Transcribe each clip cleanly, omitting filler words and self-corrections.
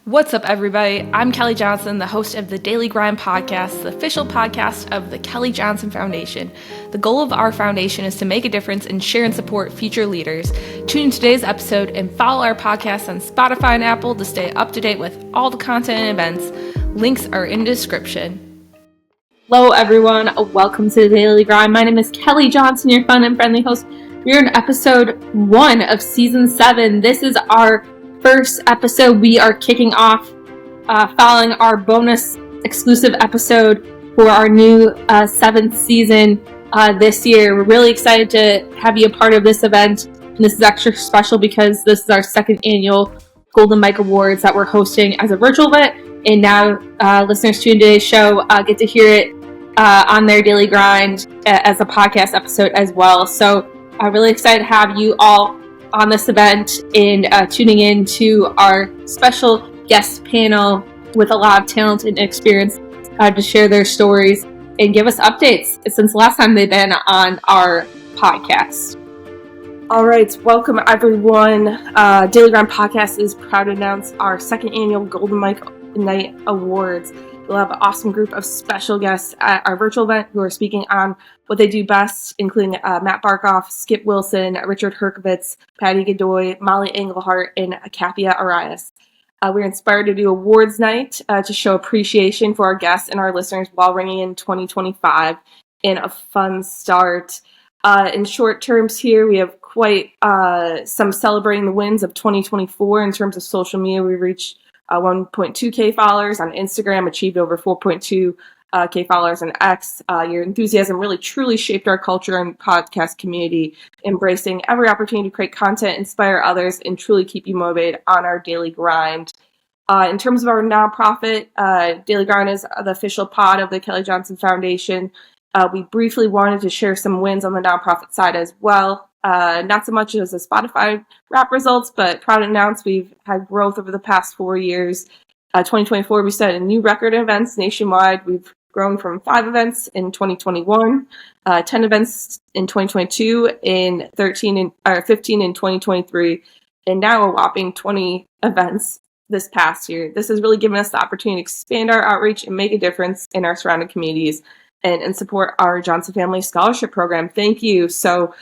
What's up, everybody? I'm Kelly Johnson, the host of the Daily Grind podcast, the official podcast of the Kelly Johnson Foundation. The goal of our foundation is to make a difference and share and support future leaders. Tune in today's episode and follow our podcast on Spotify and Apple to stay up to date with all the content and events. Links are in the description. Hello, everyone. Welcome to the Daily Grind. My name is Kelly Johnson, your fun and friendly host. We're in episode 1 of season 7. This is our first episode. We are kicking off following our bonus exclusive episode for our new 7th season this year. We're really excited to have you a part of this event. And this is extra special because this is our 2nd annual Golden Mic Awards that we're hosting as a virtual event. And now listeners to today's show get to hear it on their Daily Grind as a podcast episode as well. So I'm really excited to have you all on this event and tuning in to our special guest panel with a lot of talent and experience to share their stories and give us updates since last time they've been on our podcast. All right, welcome everyone. Daily Grind Podcast is proud to announce our 2nd annual Golden Mic Night Awards. We'll have an awesome group of special guests at our virtual event who are speaking on what they do best, including Matt Barkoff, Skip Wilson, Richard Herkovitz, Patty Godoy, Mollie Engelhart, and Kathya Irias. We're inspired to do awards night to show appreciation for our guests and our listeners while ringing in 2025 in a fun start. In short terms here, we have quite some celebrating the wins of 2024 in terms of social media. We reached 1.2k followers on Instagram, achieved over 4.2k followers on X. Your enthusiasm really truly shaped our culture and podcast community, embracing every opportunity to create content, inspire others, and truly keep you motivated on our daily grind. In terms of our nonprofit, Daily Grind is the official pod of the Kelly Johnson Foundation. We briefly wanted to share some wins on the nonprofit side as well. Not so much as the Spotify rap results, but proud to announce we've had growth over the past 4 years. 2024, we set a new record in events nationwide. We've grown from 5 events in 2021, 10 events in 2022, and 15 in 2023, and now a whopping 20 events this past year. This has really given us the opportunity to expand our outreach and make a difference in our surrounding communities and support our Johnson Family Scholarship Program. Thank you. So,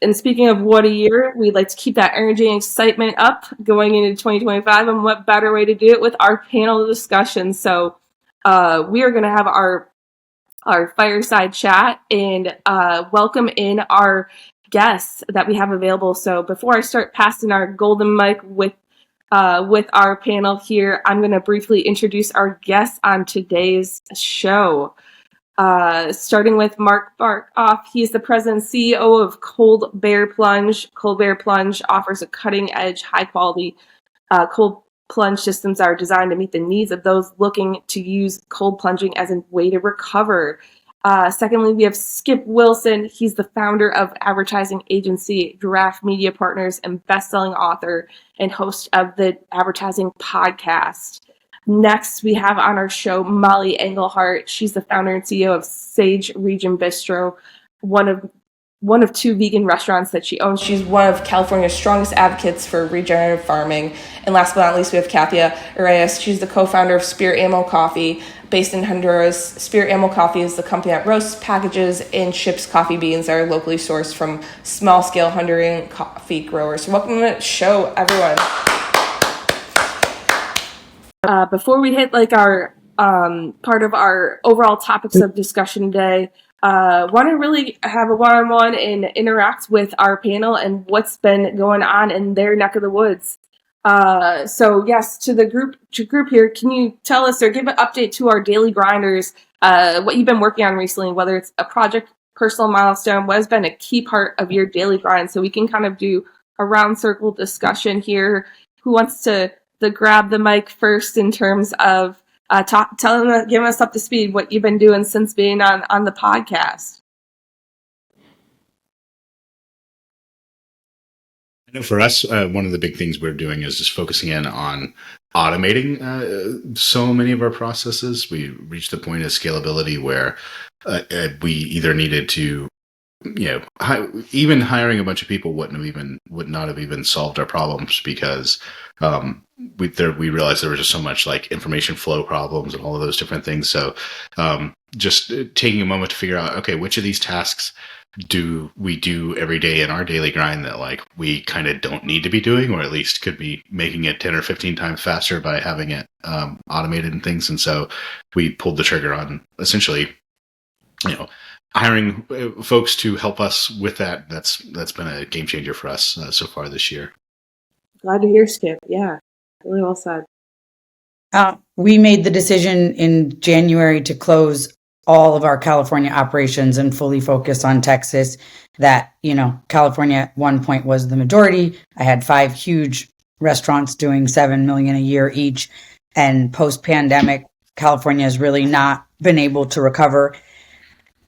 and speaking of what a year, we'd like to keep that energy and excitement up going into 2025, and what better way to do it with our panel discussion. So we are going to have our Fireside Chat and welcome in our guests that we have available. So before I start passing our golden mic with our panel here, I'm going to briefly introduce our guests on today's show. Starting with Mark Barkoff. He's the president and CEO of Cold Bear Plunge. Cold Bear Plunge offers a cutting-edge, high-quality cold plunge systems that are designed to meet the needs of those looking to use cold plunging as a way to recover. Secondly, we have Skip Wilson. He's the founder of advertising agency Giraffe Media Partners and best-selling author and host of the advertising podcast. Next, we have on our show Mollie Engelhart. She's the founder and CEO of Sage Region Bistro, one of 2 vegan restaurants that she owns. She's one of California's strongest advocates for regenerative farming. And last but not least, we have Kathya Irias. She's the co-founder of Spirit Animal Coffee, based in Honduras. Spirit Animal Coffee is the company that roasts, packages, and ships coffee beans that are locally sourced from small-scale Honduran coffee growers. So welcome to the show, everyone. Before we hit our part of our overall topics of discussion today, want to really have a one-on-one and interact with our panel and what's been going on in their neck of the woods. So yes, to the group here, can you tell us or give an update to our daily grinders, what you've been working on recently, whether it's a project, personal milestone, what has been a key part of your daily grind, so we can kind of do a round circle discussion here. Who wants to grab the mic first in terms of giving us up to speed what you've been doing since being on the podcast? I know for us, one of the big things we're doing is just focusing in on automating so many of our processes. We reached the point of scalability where we either needed to, even hiring a bunch of people would not have even solved our problems, because we realized there was just so much like information flow problems and all of those different things. So just taking a moment to figure out, okay, which of these tasks do we do every day in our daily grind that like we kind of don't need to be doing, or at least could be making it 10 or 15 times faster by having it automated and things. And so we pulled the trigger on essentially, hiring folks to help us with that. That's been a game changer for us so far this year. Glad to hear, Skip. Yeah, really well said. We made the decision in January to close all of our California operations and fully focus on Texas. That, California at one point was the majority. I had 5 huge restaurants doing $7 million a year each. And post-pandemic, California has really not been able to recover.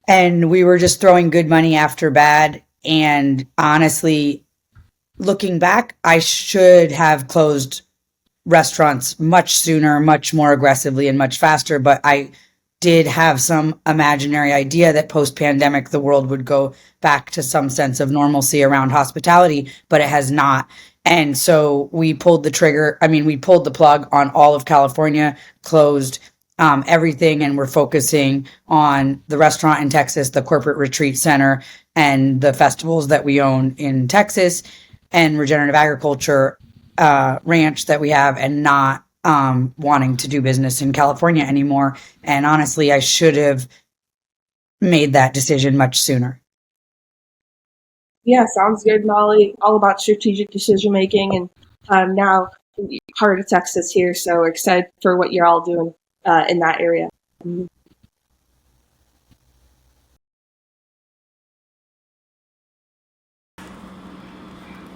And we were just throwing good money after bad. And honestly, looking back, I should have closed restaurants much sooner, much more aggressively, and much faster. But I did have some imaginary idea that post-pandemic, the world would go back to some sense of normalcy around hospitality, but it has not. And so we pulled the trigger. We pulled the plug on all of California, closed everything, and we're focusing on the restaurant in Texas, the corporate retreat center, and the festivals that we own in Texas, and regenerative agriculture ranch that we have, and not wanting to do business in California anymore. And honestly, I should have made that decision much sooner. Yeah, sounds good, Mollie. All about strategic decision making, and now part of Texas here, so we're excited for what you're all doing in that area. Well,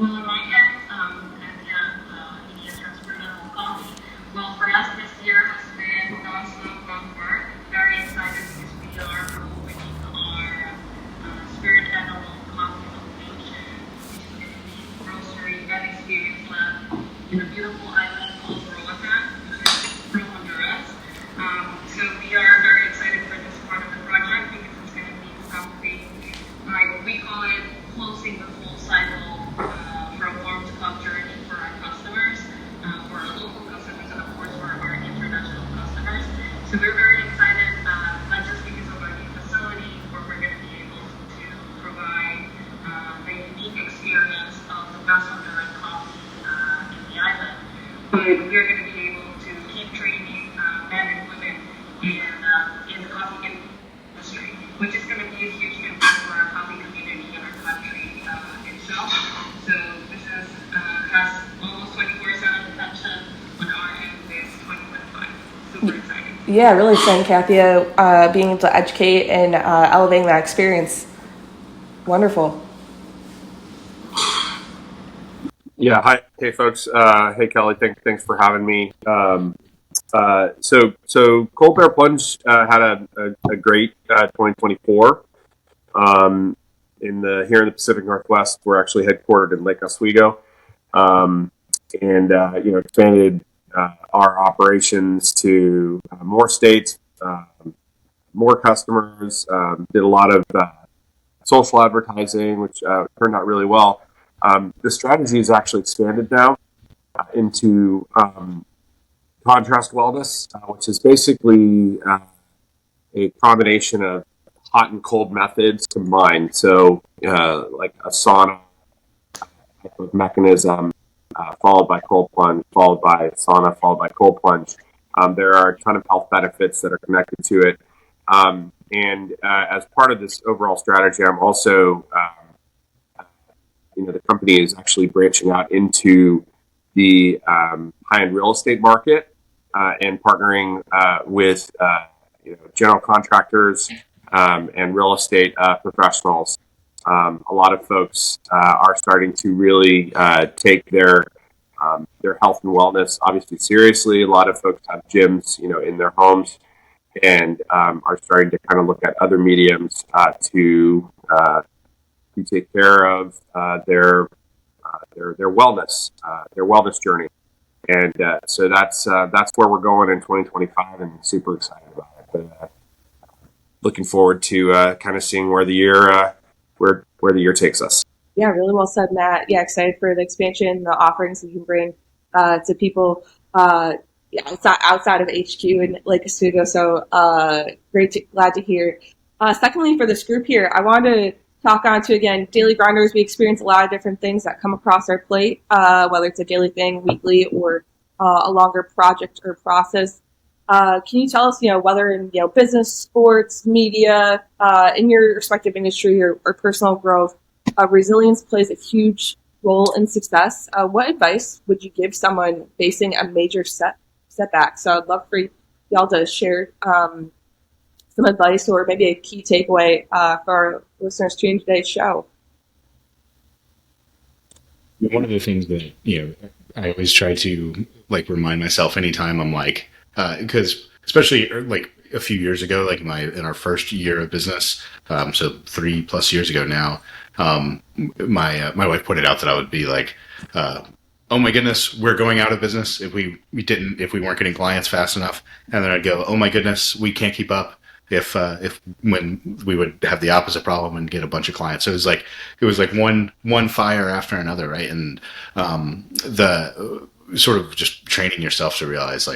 on my end, Kathya Irias, Entrepreneurial Coffee. Well, for us this year has been nonstop fun work. Very excited because we are opening our spirit animal coffee location, which is going to be grocery and experience lab in a beautiful island called Roatan, which is from Honduras. So we are very excited for this part of the project because it's going to be something like we call it closing the full cycle from farm to cup journey for our customers, for our local customers, and of course for our international customers. So we're very excited, not just because of our new facility, where we're going to be able to provide the unique experience of the best Honduran coffee in the island, but we're going to be able to keep training men and women in the coffee industry, which is going to be a huge impact for our coffee community and our country itself. So this has almost 24/7 attention on our end this 2025. Super exciting. Yeah, really exciting, Kathya, being able to educate and elevating that experience. Wonderful. Yeah. Hi. Hey, folks. Hey, Kelly. Thanks for having me. So Cold Bear Plunge had a great 2024. Here in the Pacific Northwest, we're actually headquartered in Lake Oswego, and expanded our operations to more states, more customers. Did a lot of social advertising, which turned out really well. The strategy is actually expanded now into contrast wellness, which is basically a combination of hot and cold methods combined. So, like a sauna type of mechanism, followed by cold plunge, followed by sauna, followed by cold plunge. There are a ton of health benefits that are connected to it. And as part of this overall strategy, I'm also, the company is actually branching out into the high-end real estate market and partnering with general contractors and real estate professionals. A lot of folks are starting to really take their health and wellness obviously seriously. A lot of folks have gyms, in their homes, and are starting to kind of look at other mediums to take care of their wellness journey. And so that's where we're going in 2025, and super excited about it. But looking forward to kind of seeing where the year takes us. Yeah, really well said, Matt. Yeah, excited for the expansion, the offerings we can bring to people outside of HQ in Lake Oswego. So glad to hear. Secondly, for this group here, I wanted to talk on to, again, daily grinders. We experience a lot of different things that come across our plate, whether it's a daily thing, weekly, or a longer project or process. Can you tell us, whether in business, sports, media, in your respective industry or personal growth, resilience plays a huge role in success. What advice would you give someone facing a major setback? So I'd love for y'all to share some advice or maybe a key takeaway for our listeners tuning today's show. One of the things that, I always try to remind myself anytime I'm because especially a few years ago, in our first year of business, so 3+ years ago now, my wife pointed out that I would be oh my goodness, we're going out of business if we weren't getting clients fast enough. And then I'd go, oh my goodness, we can't keep up if when we would have the opposite problem and get a bunch of clients. So it was like one fire after another, right? And the sort of just training yourself to realize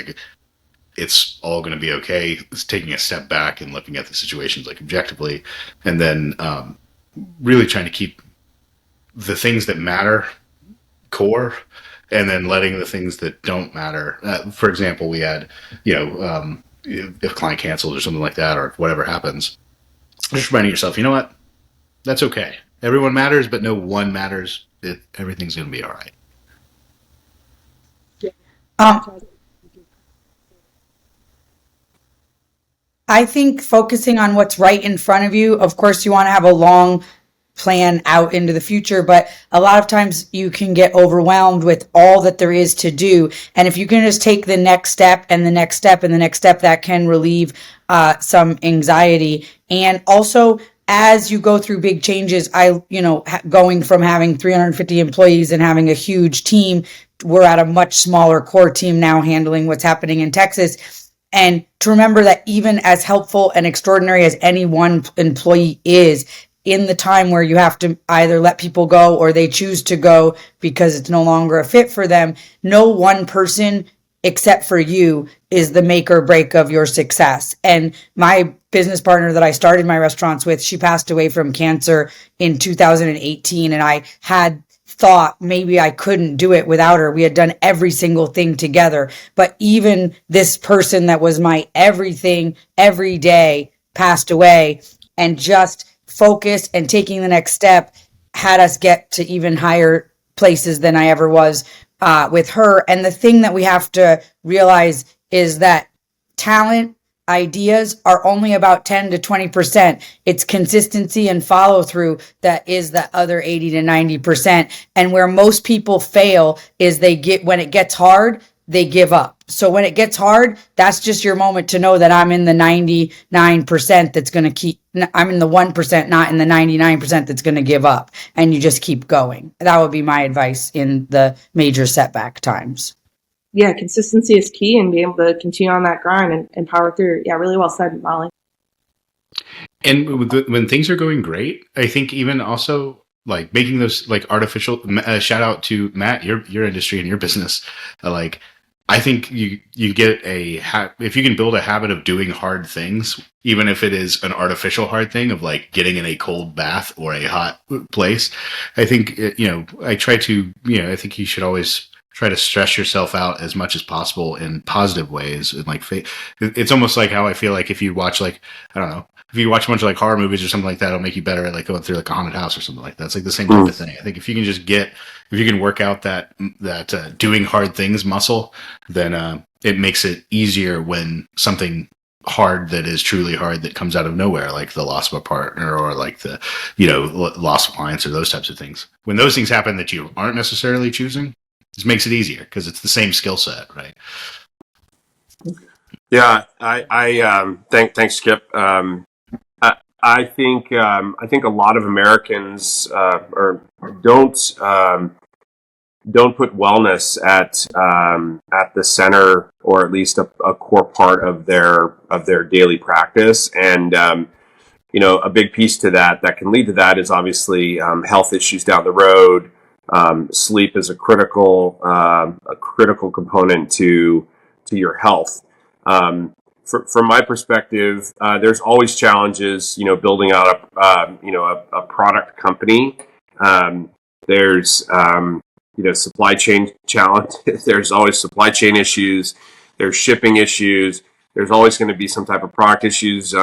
it's all going to be okay. It's taking a step back and looking at the situations objectively, and then really trying to keep the things that matter core, and then letting the things that don't matter. For example, we had, if a client cancels or something like that, or whatever happens, just reminding yourself, you know what, that's okay. Everyone matters, but no one matters. Everything's going to be all right. I think focusing on what's right in front of you, of course, you want to have a long plan out into the future, but a lot of times you can get overwhelmed with all that there is to do. And if you can just take the next step and the next step and the next step, that can relieve some anxiety. And also, as you go through big changes, going from having 350 employees and having a huge team, we're at a much smaller core team now handling what's happening in Texas. And to remember that even as helpful and extraordinary as any one employee is, in the time where you have to either let people go or they choose to go because it's no longer a fit for them, no one person except for you is the make or break of your success. And my business partner that I started my restaurants with, she passed away from cancer in 2018. And I had thought maybe I couldn't do it without her. We had done every single thing together. But even this person that was my everything every day passed away, and just focus and taking the next step had us get to even higher places than I ever was with her. And the thing that we have to realize is that talent, ideas are only about 10 to 20%. It's consistency and follow through that is the other 80 to 90%. And where most people fail is when it gets hard, they give up. So when it gets hard, that's just your moment to know that I'm in the 99% that's going to I'm in the 1%, not in the 99% that's going to give up. And you just keep going. That would be my advice in the major setback times. Yeah, consistency is key, and being able to continue on that grind and power through. Yeah, really well said, Mollie. And when things are going great, I think even also making those artificial shout out to Matt, your industry and your business, I think you get if you can build a habit of doing hard things, even if it is an artificial hard thing of getting in a cold bath or a hot place. I think, I think you should always try to stress yourself out as much as possible in positive ways. And it's almost like how I feel if you watch I don't know, if you watch a bunch of horror movies or something like that, it'll make you better at going through a haunted house or something like that. It's the same type of thing. I think if you can work out that doing hard things muscle, then it makes it easier when something hard that is truly hard that comes out of nowhere, like the loss of a partner or the loss of clients or those types of things. When those things happen that you aren't necessarily choosing, this makes it easier because it's the same skill set, right? Yeah, thanks, Skip. I think a lot of Americans don't put wellness at the center, or at least a core part of their daily practice. And a big piece to that can lead to that is obviously health issues down the road, Sleep is a critical component to your health. From my perspective, there's always challenges, building out a product company. There's supply chain challenges. There's always supply chain issues. There's shipping issues. There's always going to be some type of product issues.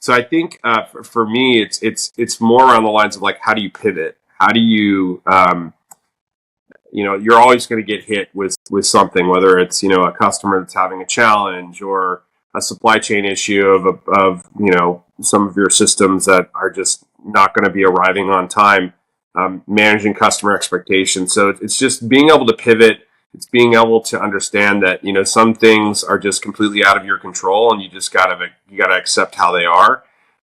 So I think for me, it's more around the lines of like, how do you pivot? How do you you're always going to get hit with something, whether it's a customer that's having a challenge or a supply chain issue of some of your systems that are just not going to be arriving on time. Managing customer expectations. So it's just being able to pivot. It's being able to understand that some things are just completely out of your control, and you just gotta accept how they are.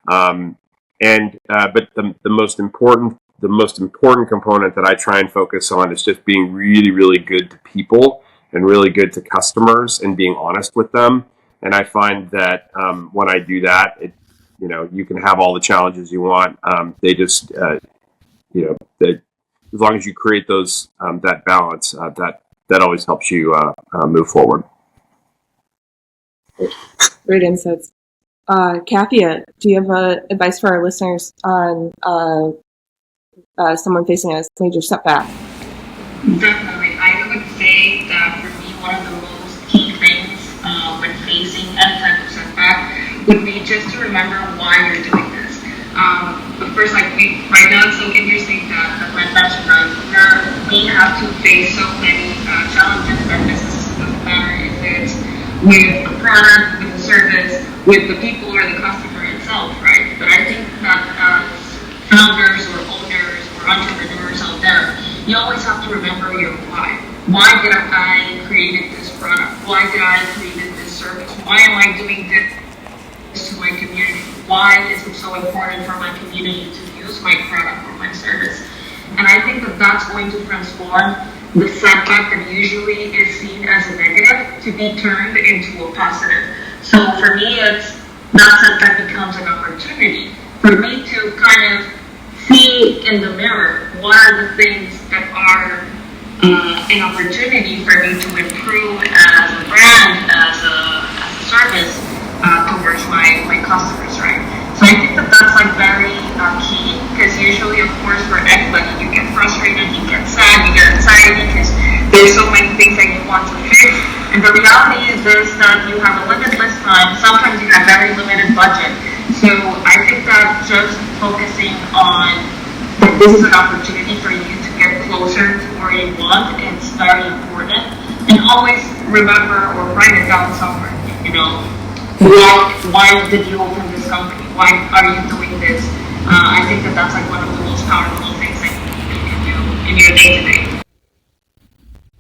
But the most important component that I try and focus on is just being really, really good to people and really good to customers and being honest with them. And I find that when I do that, you can have all the challenges you want. They just that as long as you create those that balance, that always helps you move forward. Great insights. Kathya, do you have advice for our listeners on someone facing a major setback? Definitely. I would say that for me, one of the most key things when facing any type of setback would be just to remember why you're doing this. But first, right now, it's so interesting that Glenn mentioned, right, we have to face so many challenges in our businesses. It doesn't matter if it's with the product, with the service, with the people, or the customer itself, right? But I think that founders or owners or entrepreneurs out there, you always have to remember your why. Why did I created this product? Why did I created this service? Why am I doing this to my community? Why is it so important for my community to use my product or my service? And I think that that's going to transform the setback that usually is seen as a negative to be turned into a positive. So for me, it's that setback becomes an opportunity for me to kind of see in the mirror what are the things that are an opportunity for me to improve as a brand, as a service towards my customers, right? So I think that that's like very key, because usually, of course, for anybody, you get frustrated, you get sad, you get anxiety because there's so many things that you want to fix. And the reality is this, that you have a limitless time. Sometimes you have very limited budget. So I think that just focusing on that this is an opportunity for you to get closer to where you want is very important. And always remember or write it down somewhere, why did you open this company? Why are you doing this? I think that that's like one of the most powerful things that you can do in your day-to-day.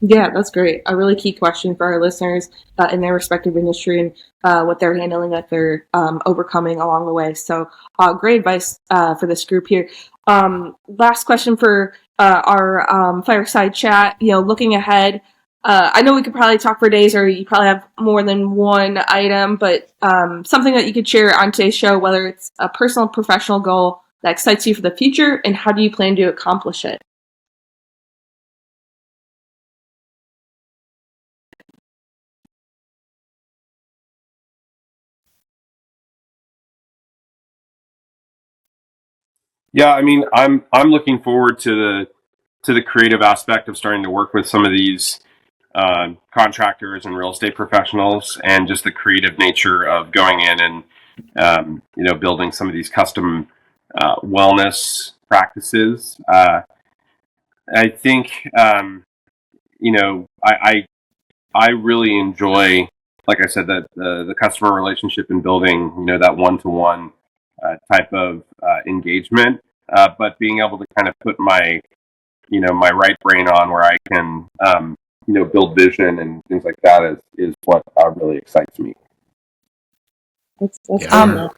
Yeah, that's great. A really key question for our listeners in their respective industry and what they're handling, that they're overcoming along the way. So great advice for this group here. Last question for our fireside chat. Looking ahead, I know we could probably talk for days, or you probably have more than one item, but something that you could share on today's show, whether it's a personal, professional goal that excites you for the future, and how do you plan to accomplish it? Yeah, I mean, I'm looking forward to the creative aspect of starting to work with some of these contractors and real estate professionals, and just the creative nature of going in and building some of these custom wellness practices. I think I really enjoy, like I said, that the customer relationship and building that one-to-one type of engagement, but being able to kind of put my right brain on where I can build vision and things like that is what really excites me. That's Yeah.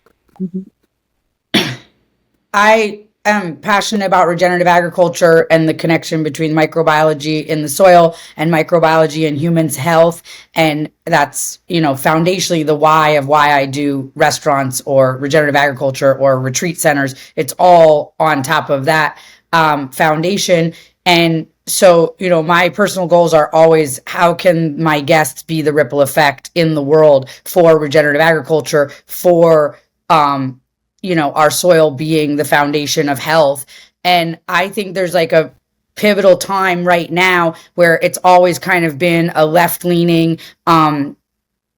I am passionate about regenerative agriculture and the connection between microbiology in the soil and microbiology in humans' health. And that's, foundationally the why of why I do restaurants or regenerative agriculture or retreat centers. It's all on top of that foundation. And so, my personal goals are always, how can my guests be the ripple effect in the world for regenerative agriculture, for, our soil being the foundation of health. And I think there's like a pivotal time right now where it's always kind of been a left-leaning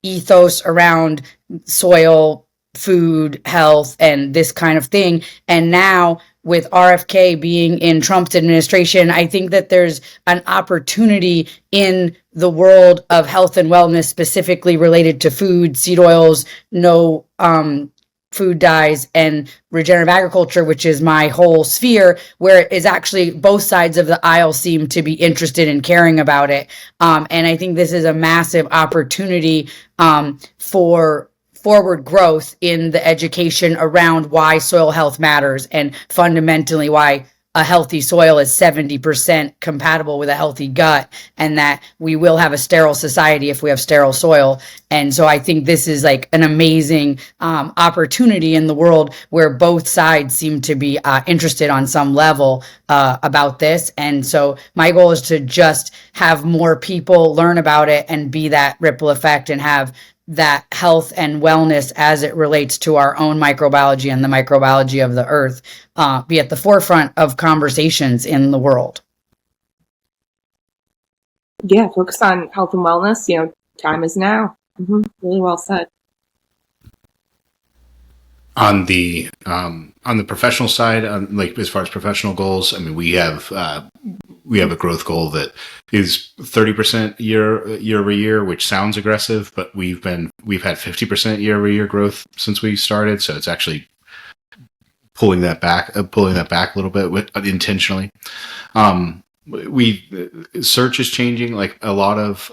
ethos around soil, food, health, and this kind of thing. And now with RFK being in Trump's administration, I think that there's an opportunity in the world of health and wellness, specifically related to food, seed oils, no food dyes, and regenerative agriculture, which is my whole sphere, where it is actually both sides of the aisle seem to be interested in caring about it. And I think this is a massive opportunity for forward growth in the education around why soil health matters, and fundamentally why a healthy soil is 70% compatible with a healthy gut, and that we will have a sterile society if we have sterile soil. And so I think this is like an amazing opportunity in the world where both sides seem to be interested on some level about this. And so my goal is to just have more people learn about it and be that ripple effect, and have that health and wellness as it relates to our own microbiology and the microbiology of the earth be at the forefront of conversations in the world. Yeah, focus on health and wellness. Time is now. Really well said. On the professional side, like as far as professional goals, I mean, we have a growth goal that is 30% year over year, which sounds aggressive, but we've had 50% year over year growth since we started. So it's actually pulling that back a little bit intentionally. Search is changing. Like a lot of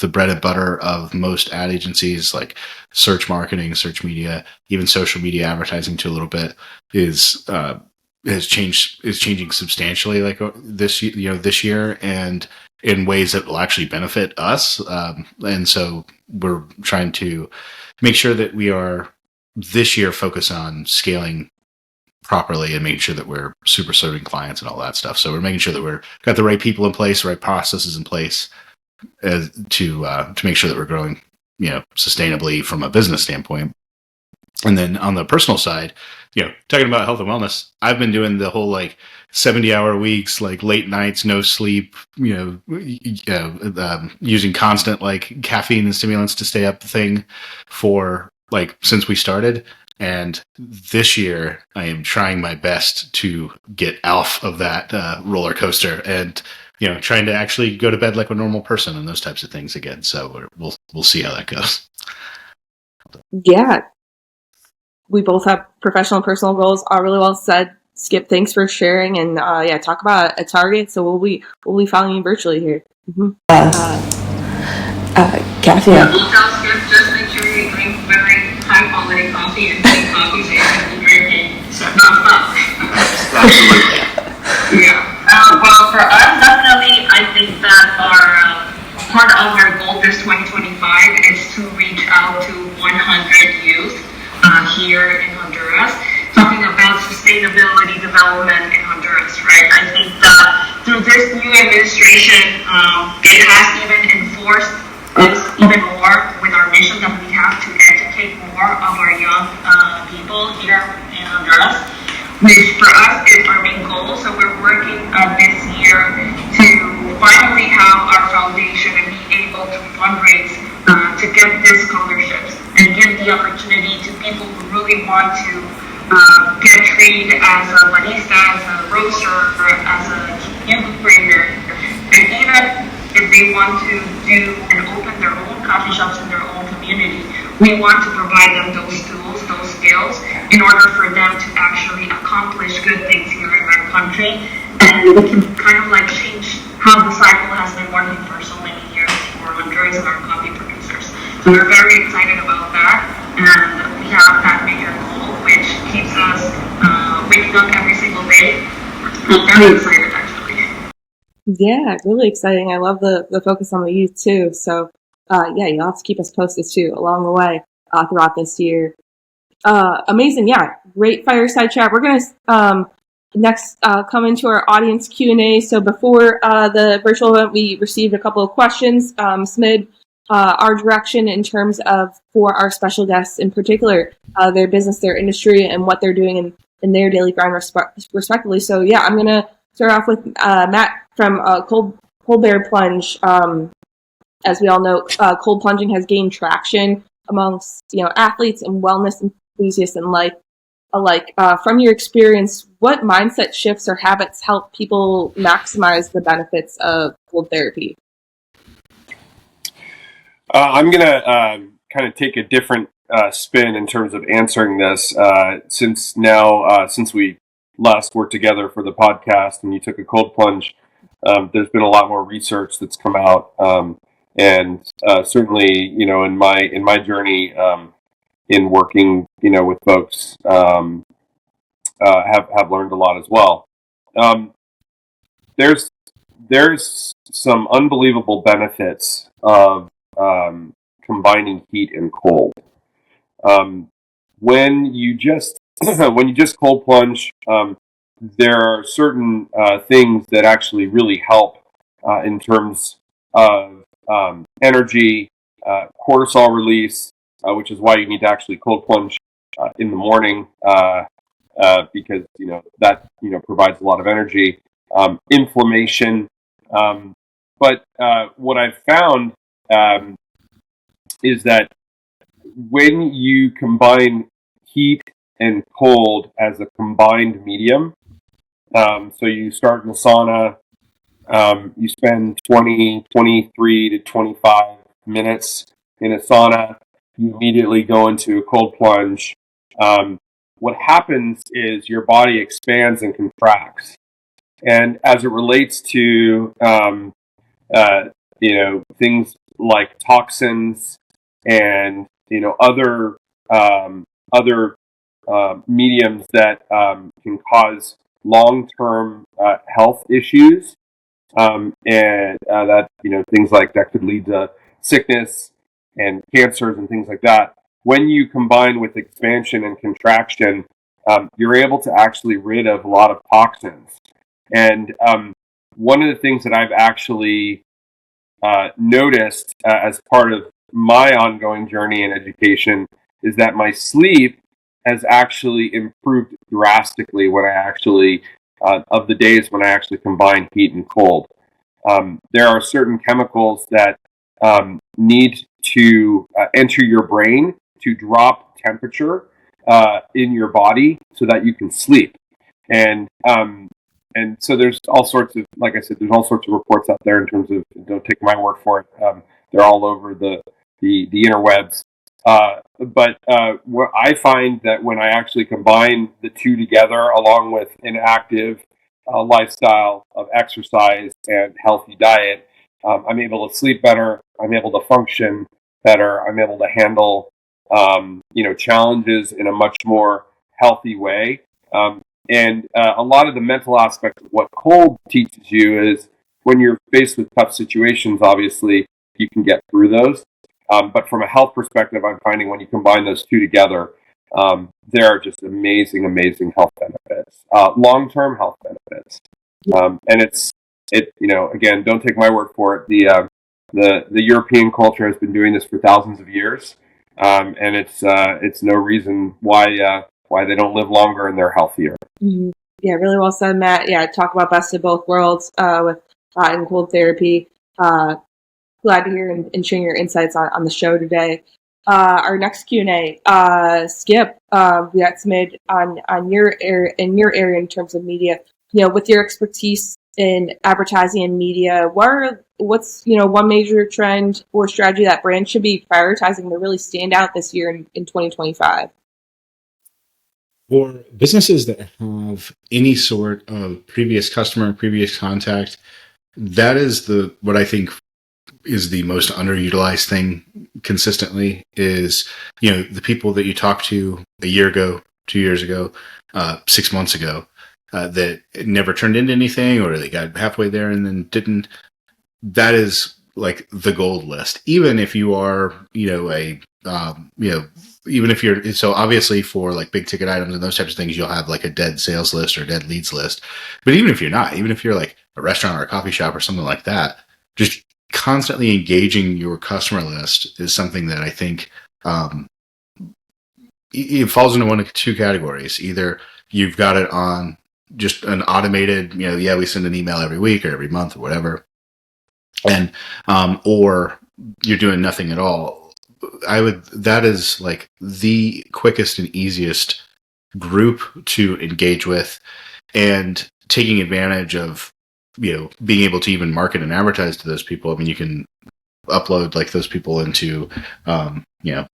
the bread and butter of most ad agencies, like search marketing, search media, even social media advertising to a little bit, is changing substantially, like this year, and in ways that will actually benefit us. And so we're trying to make sure that we are this year focused on scaling properly and making sure that we're super serving clients and all that stuff. So we're making sure that we're got the right people in place, the right processes in place, to make sure that we're growing, sustainably from a business standpoint. And then on the personal side, talking about health and wellness, I've been doing the whole 70-hour weeks, late nights, no sleep, using constant caffeine and stimulants to stay up thing for since we started. And this year I am trying my best to get off of that roller coaster, and trying to actually go to bed like a normal person and those types of things again. So we'll see how that goes. Yeah. We both have professional and personal goals. All really well said. Skip, thanks for sharing, and talk about a target. So we'll be following you virtually here. Kathya. Sounds good. Just make sure you drink very high quality coffee and clean coffee, so you can be drinking nonstop. Absolutely. Yeah. Well, for us, definitely, I think that our part of our goal this 2025 is to reach out to 100 youth here in Honduras, talking about sustainability development in Honduras, right? I think that through this new administration, it has even enforced us even more with our mission that we have to educate more of our young people here in Honduras, which for us is our main goal. So we're working this year to finally have our foundation and be able to fundraise to get these scholarships and give the opportunity to people who really want to get trained as a barista, as a roaster, or as a yoga grader. And even if they want to do and open their own coffee shops in their own community, we want to provide them those tools, those skills, in order for them to actually accomplish good things here in our country. And we can kind of change how the cycle has been working for so many years for Honduras and our coffee producers. So we're very excited about that, and we have that major goal, which keeps us waking up every single day. I'm very excited, actually. Yeah, really exciting. I love the focus on the youth too. So you'll have to keep us posted too along the way throughout this year. Amazing. Yeah, great fireside chat. We're gonna next, come into our audience Q&A. So before the virtual event, we received a couple of questions. Smid, our direction in terms of for our special guests in particular, their business, their industry, and what they're doing in their daily grind respectively. So yeah, I'm going to start off with Matt from Cold Bear Plunge. As we all know, cold plunging has gained traction amongst athletes and wellness enthusiasts alike. From your experience, what mindset shifts or habits help people maximize the benefits of cold therapy? I'm going to kind of take a different spin in terms of answering this. Since we last worked together for the podcast and you took a cold plunge, there's been a lot more research that's come out. And certainly, in my journey in working, with folks, have learned a lot as well. There's some unbelievable benefits of combining heat and cold. When you just cold plunge, there are certain things that actually really help in terms of energy, cortisol release, which is why you need to actually cold plunge in the morning because that provides a lot of energy. Inflammation, but what I've found is that when you combine heat and cold as a combined medium, so you start in a sauna, you spend 23 to 25 minutes in a sauna, you immediately go into a cold plunge. What happens is your body expands and contracts. And as it relates to, things like toxins and, other mediums that can cause long-term health issues, and that things like that could lead to sickness and cancers and things like that. When you combine with expansion and contraction, you're able to actually rid of a lot of toxins. And one of the things that I've actually noticed as part of my ongoing journey in education is that my sleep has actually improved drastically when I actually, of the days when I actually combine heat and cold. There are certain chemicals that need to enter your brain to drop temperature in your body so that you can sleep. And so there's all sorts of, like I said, there's all sorts of reports out there in terms of, don't take my word for it. They're all over the interwebs. But what I find that when I actually combine the two together, along with an active lifestyle of exercise and healthy diet, I'm able to sleep better. I'm able to function better. I'm able to handle, challenges in a much more healthy way. And a lot of the mental aspects of what cold teaches you is when you're faced with tough situations, obviously, you can get through those. But from a health perspective, I'm finding when you combine those two together, there are just amazing, amazing health benefits, long-term health benefits. And again, don't take my word for it. The European culture has been doing this for thousands of years, and it's no reason why they don't live longer and they're healthier. Mm-hmm. Yeah, really well said, Matt. Yeah, talk about best of both worlds with hot and cold therapy. Glad to hear and sharing your insights on the show today. Our next Q&A, Skip, we got Smid on your area in terms of media. With your expertise in advertising and media, what's one major trend or strategy that brands should be prioritizing to really stand out this year in 2025? For businesses that have any sort of previous customer, previous contact, that is what I think is the most underutilized thing consistently is, the people that you talked to a year ago, 2 years ago, 6 months ago, that never turned into anything, or they got halfway there and then didn't. That is like the gold list. Even if you are, a even if you're, so obviously for like big ticket items and those types of things, you'll have like a dead sales list or dead leads list. But even if you're not, even if you're like a restaurant or a coffee shop or something like that, just constantly engaging your customer list is something that I think it falls into one of two categories. Either you've got it on just an automated, we send an email every week or every month or whatever, and or you're doing nothing at all. That is like the quickest and easiest group to engage with, and taking advantage of, being able to even market and advertise to those people. I mean, you can upload like those people into,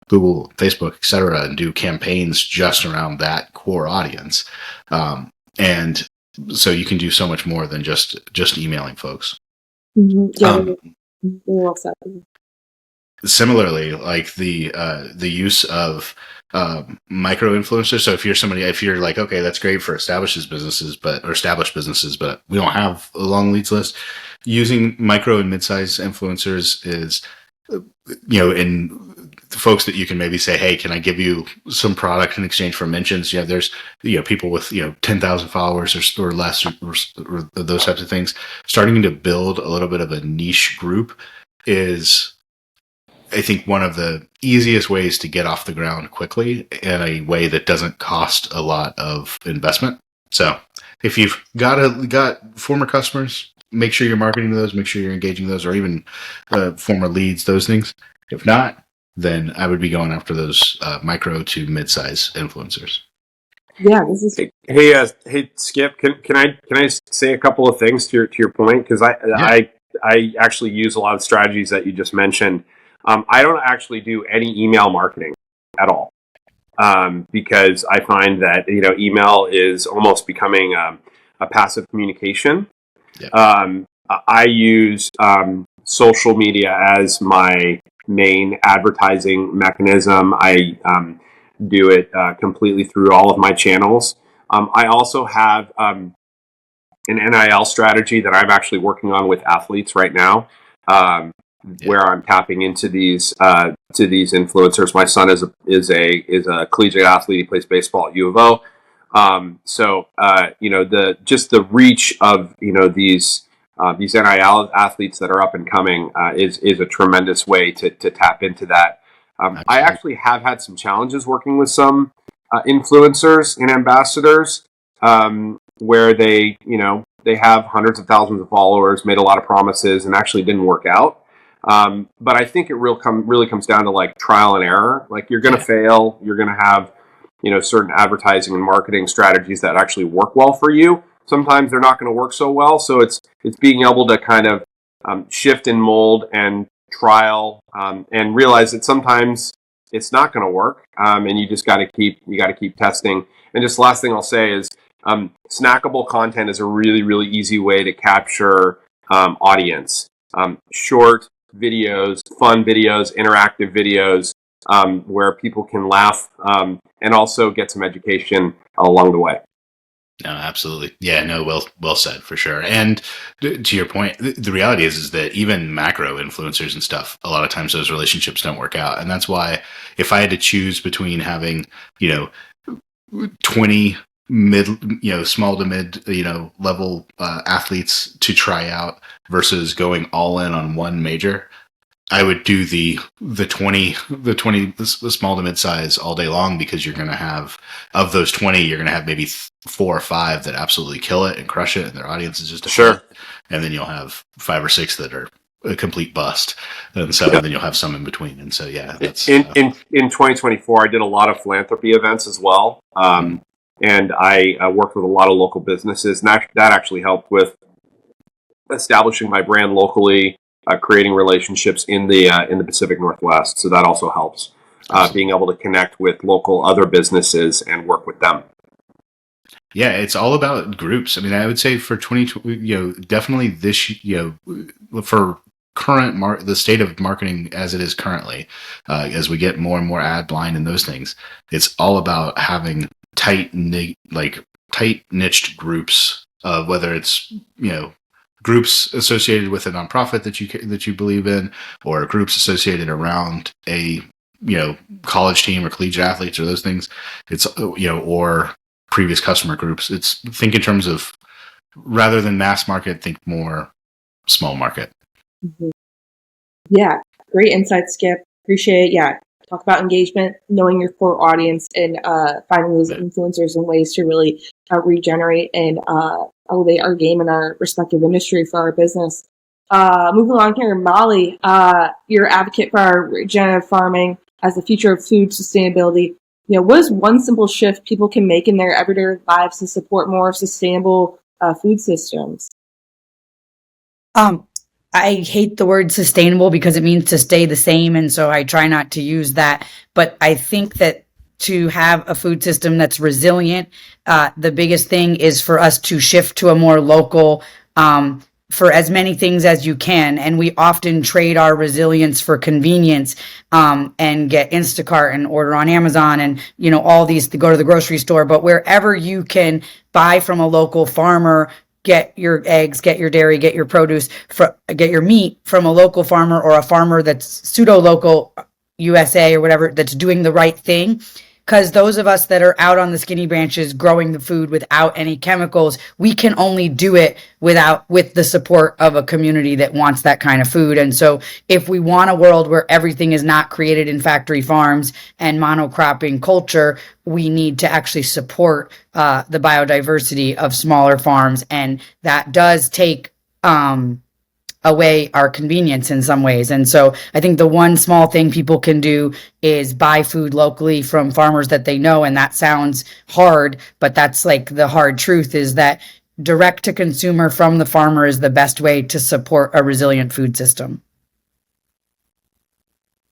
Google, Facebook, etc., and do campaigns just around that core audience. And so you can do so much more than just emailing folks. Yeah, very well said. Similarly, like the use of micro influencers. So if you're like, okay, that's great for established businesses, but we don't have a long leads list. Using micro and mid-size influencers is, in folks that you can maybe say, hey, can I give you some product in exchange for mentions? There's people with 10,000 followers or less or those types of things. Starting to build a little bit of a niche group is, I think, one of the easiest ways to get off the ground quickly in a way that doesn't cost a lot of investment. So if you've got former customers, make sure you're marketing those, make sure you're engaging those, or even former leads, those things. If not, then I would be going after those micro to mid-size influencers. Yeah, this is Hey, Skip, can I say a couple of things to your point? Because I actually use a lot of strategies that you just mentioned. I don't actually do any email marketing at all, because I find that email is almost becoming a passive communication. Yeah. I use social media as my main advertising mechanism. I do it completely through all of my channels. I also have an NIL strategy that I'm actually working on with athletes right now, where I'm tapping into these influencers. My son is a collegiate athlete. He plays baseball at U of O. So the reach of these NIL athletes that are up and coming is a tremendous way to tap into that. I actually have had some challenges working with some influencers and ambassadors where they have hundreds of thousands of followers, made a lot of promises, and actually didn't work out. But I think it really comes down to like trial and error. Like you're going to fail. You're going to have certain advertising and marketing strategies that actually work well for you. Sometimes they're not going to work so well. So it's being able to kind of shift and mold and trial and realize that sometimes it's not going to work, and you just got to keep testing. And just last thing I'll say is snackable content is a really, really easy way to capture audience. Short videos, fun videos, interactive videos, where people can laugh and also get some education along the way. No, absolutely. Yeah, no, well said for sure. And to your point, the reality is that even macro influencers and stuff, a lot of times those relationships don't work out. And that's why if I had to choose between having, 20 small to mid, level athletes to try out versus going all in on one major, I would do the small to mid size all day long, because you're going to have, of those 20, you're going to have maybe 4 or 5 that absolutely kill it and crush it, and their audience is just sure. And then you'll have 5 or 6 that are a complete bust, and so then you'll have some in between. And so that's in 2024, I did a lot of philanthropy events as well, and I worked with a lot of local businesses, and that actually helped with establishing my brand locally. Creating relationships in the Pacific Northwest, so that also helps. Being able to connect with local other businesses and work with them. Yeah, it's all about groups. I mean, I would say for 2020, definitely this, for current the state of marketing as it is currently, as we get more and more ad blind and those things, it's all about having tight niched groups, whether it's groups associated with a nonprofit that you believe in, or groups associated around a college team or collegiate athletes or those things. It's, or previous customer groups. It's think in terms of, rather than mass market, think more small market. Mm-hmm. Yeah, great insight, Skip. Appreciate it. Yeah, talk about engagement, knowing your core audience, and finding those influencers and ways to really regenerate and elevate our game in our respective industry for our business. Moving along here, Mollie, you're an advocate for our regenerative farming as the future of food sustainability. What is one simple shift people can make in their everyday lives to support more sustainable food systems? I hate the word sustainable because it means to stay the same. And so I try not to use that. But I think that to have a food system that's resilient, the biggest thing is for us to shift to a more local, for as many things as you can. And we often trade our resilience for convenience, and get Instacart and order on Amazon and, all these to go to the grocery store. But wherever you can buy from a local farmer, get your eggs, get your dairy, get your produce, get your meat from a local farmer or a farmer that's pseudo-local USA or whatever, that's doing the right thing. Because those of us that are out on the skinny branches growing the food without any chemicals, we can only do it with the support of a community that wants that kind of food. And so if we want a world where everything is not created in factory farms and monocropping culture, we need to actually support the biodiversity of smaller farms. And that does take away our convenience in some ways. And so I think the one small thing people can do is buy food locally from farmers that they know. And that sounds hard, but that's like the hard truth, is that direct to consumer from the farmer is the best way to support a resilient food system.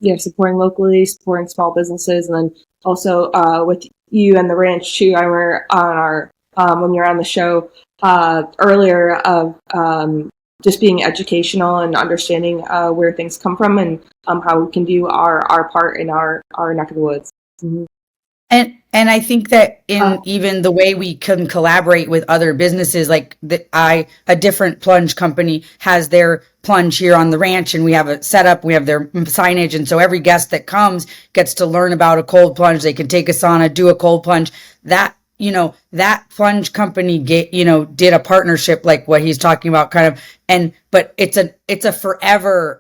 Yeah, supporting locally, supporting small businesses, and then also with you and the ranch too. I remember on our when you're on the show earlier of just being educational and understanding where things come from and how we can do our part in our neck of the woods. Mm-hmm. And I think that in even the way we can collaborate with other businesses, like a different plunge company has their plunge here on the ranch, and we have a setup, we have their signage. And so every guest that comes gets to learn about a cold plunge. They can take a sauna, do a cold plunge. That plunge company did a partnership like what he's talking about but it's a forever,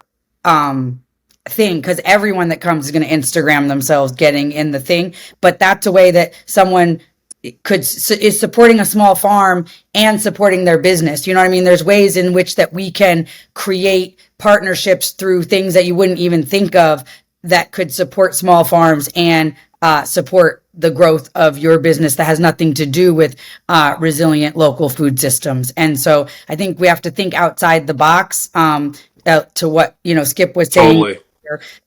thing, because everyone that comes is going to Instagram themselves getting in the thing. But that's a way that someone is supporting a small farm and supporting their business. You know what I mean? There's ways in which that we can create partnerships through things that you wouldn't even think of that could support small farms and support the growth of your business that has nothing to do with resilient local food systems. And so I think we have to think outside the box, to what Skip was saying. Totally.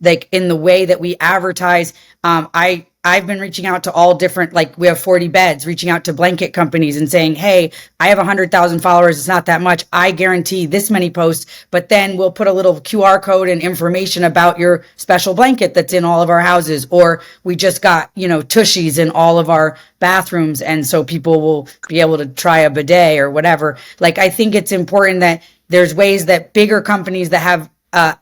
Like in the way that we advertise. I've been reaching out to all different, like we have 40 beds, reaching out to blanket companies and saying, hey, I have 100,000 followers. It's not that much. I guarantee this many posts, but then we'll put a little QR code and information about your special blanket that's in all of our houses. Or we just got, tushies in all of our bathrooms. And so people will be able to try a bidet or whatever. Like, I think it's important that there's ways that bigger companies that have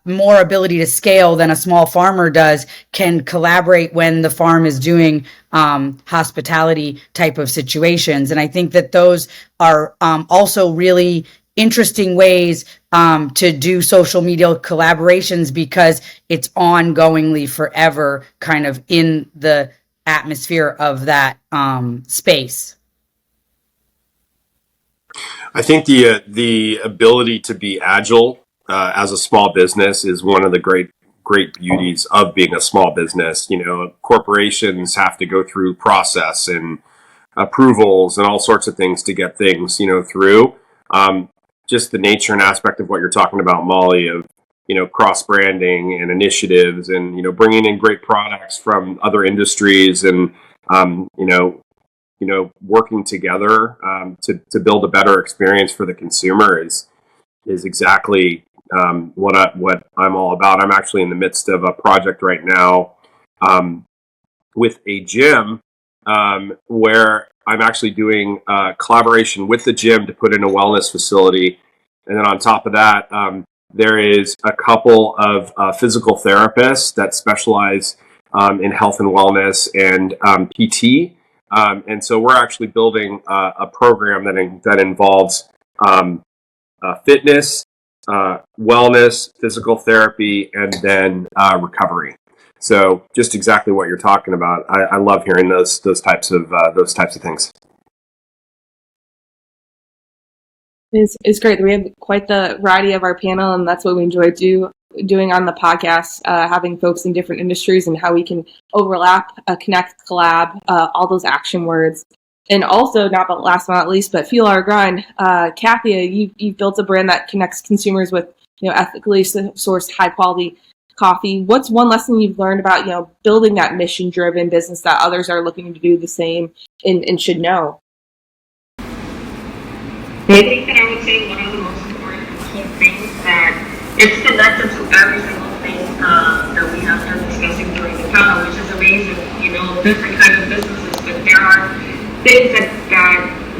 more ability to scale than a small farmer does can collaborate when the farm is doing hospitality type of situations. And I think that those are also really interesting ways to do social media collaborations, because it's ongoingly forever kind of in the atmosphere of that space. I think the ability to be agile as a small business is one of the great beauties of being a small business. Corporations have to go through process and approvals and all sorts of things to get things, through. Just the nature and aspect of what you're talking about, Mollie, of, cross branding and initiatives and, bringing in great products from other industries and, working together to build a better experience for the consumer is exactly what I'm all about. I'm actually in the midst of a project right now with a gym where I'm actually doing collaboration with the gym to put in a wellness facility. And then on top of that, there is a couple of physical therapists that specialize in health and wellness and PT. And so we're actually building a program that involves fitness, wellness, physical therapy, and then recovery. So just exactly what you're talking about. I love hearing those types of things. It's great. We have quite the variety of our panel, and that's what we enjoy doing on the podcast, having folks in different industries and how we can overlap, connect, collab, all those action words. And also, last but not least, but fuel our grind. Kathya, you've built a brand that connects consumers with ethically sourced, high quality coffee. What's one lesson you've learned about building that mission driven business that others are looking to do the same and should know? I think that I would say one of the most important key things that it's connected to every single thing that we have been discussing during the panel, which is amazing. Different kinds of businesses, but there are things that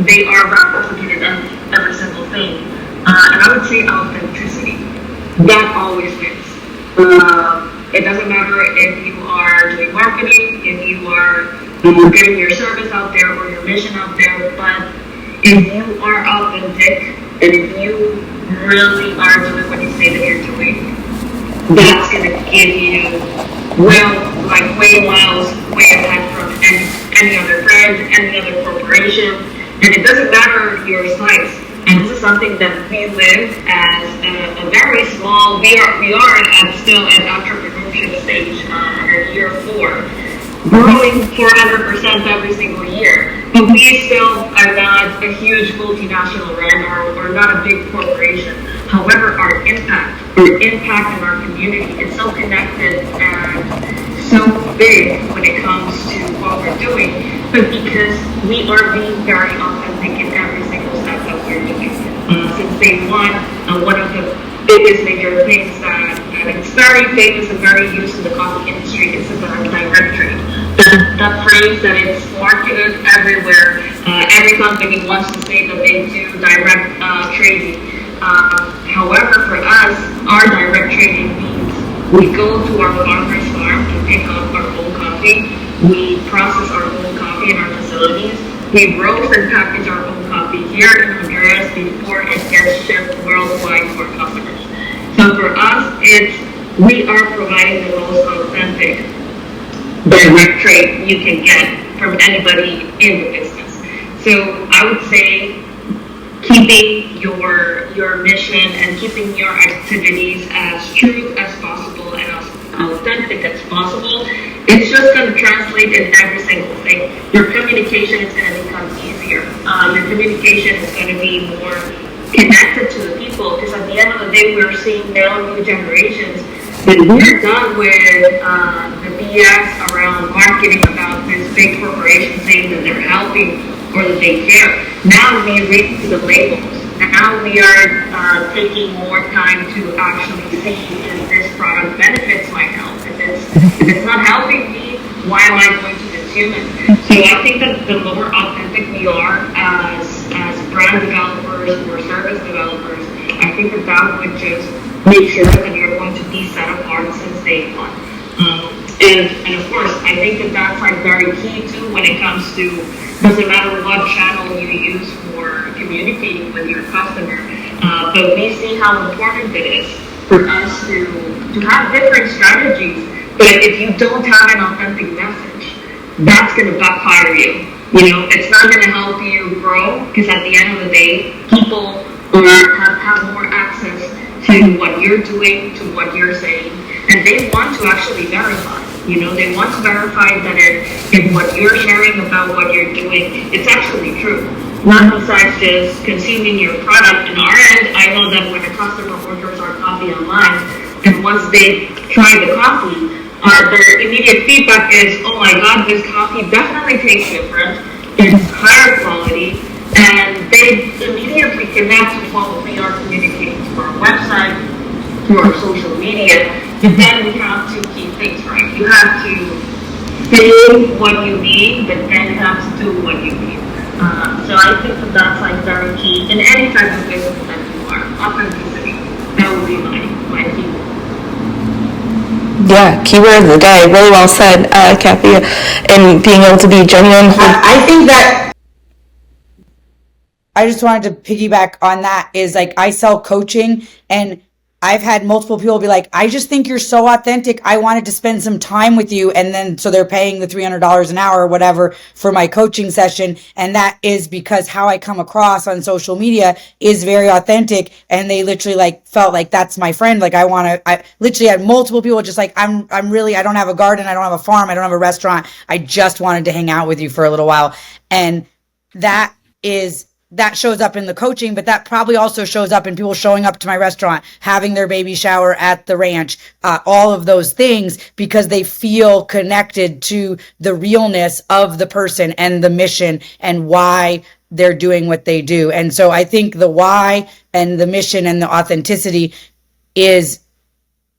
they are replicated in every single thing. And I would say authenticity. That always wins. It doesn't matter if you are doing marketing, if you are getting your service out there or your mission out there, but if you are authentic and if you really are doing what you say that you're doing, that's going to give you way miles way ahead from any other brand, any other corporation. And it doesn't matter your size. And this is something that we live as a very small, we are still at entrepreneurship stage, at year 4. Growing 400% every single year, but we still are not a huge multinational brand or not a big corporation. However, our impact in our community is so connected and so big when it comes to what we're doing, but because we are being very authentic in every single step that we're doing. Since day one, one of the biggest major things that it's very famous and very used in the coffee industry is the direct trade. That phrase that it's marketed everywhere. Every company wants to say that they do direct trading. However, for us, our direct trading means we go to our farmer's farm and pick up our own coffee. We process our own coffee in our facilities. We roast and package our own coffee here in Honduras before it gets shipped worldwide to our customers. So for us, we are providing the most authentic direct trade you can get from anybody in the business. So I would say keeping your mission and keeping your activities as true as possible and as authentic as possible, it's just going to translate in every single thing. Your communication is going to become easier. Your communication is going to be more connected to the people, because at the end of the day, we're seeing now new generations that we're done with the BS around marketing about this big corporation saying that they're helping or that they care. Now we read the labels. Now we are taking more time to actually see if this product benefits my health. If it's not helping me, why am I going to consume it? So I think that the more authentic we are as brand developers or service developers, I think that would just make sure that you're going to be set apart since day one. And of course, I think that that's very key too when it comes to, doesn't matter what channel you use for communicating with your customer, but we see how important it is for us to have different strategies. But if you don't have an authentic message, that's going to backfire you. It's not going to help you grow, because at the end of the day, people have more access to what you're doing, to what you're saying, and they want to actually verify. They want to verify that if what you're sharing about what you're doing, it's actually true. Not besides just consuming your product. On our end, I know that when a customer orders our coffee online, and once they try the coffee, their immediate feedback is, oh my God, this coffee definitely tastes different. It's higher quality. And they immediately connect to what we are communicating to our website, to our social media. But then we have to keep things right. You have to say what you mean, but then you have to do what you mean. So I think that's very key in any type of business that you are. Authenticity. That would be my key. Yeah, keyword of the day. Really well said, Kathya. And being able to be genuine. I think that I just wanted to piggyback on that is like I sell coaching, and I've had multiple people be like, I just think you're so authentic. I wanted to spend some time with you. And then so they're paying the $300 an hour or whatever for my coaching session. And that is because how I come across on social media is very authentic. And they literally like felt like that's my friend. Like I literally had multiple people just like, I don't have a garden. I don't have a farm. I don't have a restaurant. I just wanted to hang out with you for a little while. And that shows up in the coaching, but that probably also shows up in people showing up to my restaurant, having their baby shower at the ranch, all of those things, because they feel connected to the realness of the person and the mission and why they're doing what they do. And so I think the why and the mission and the authenticity is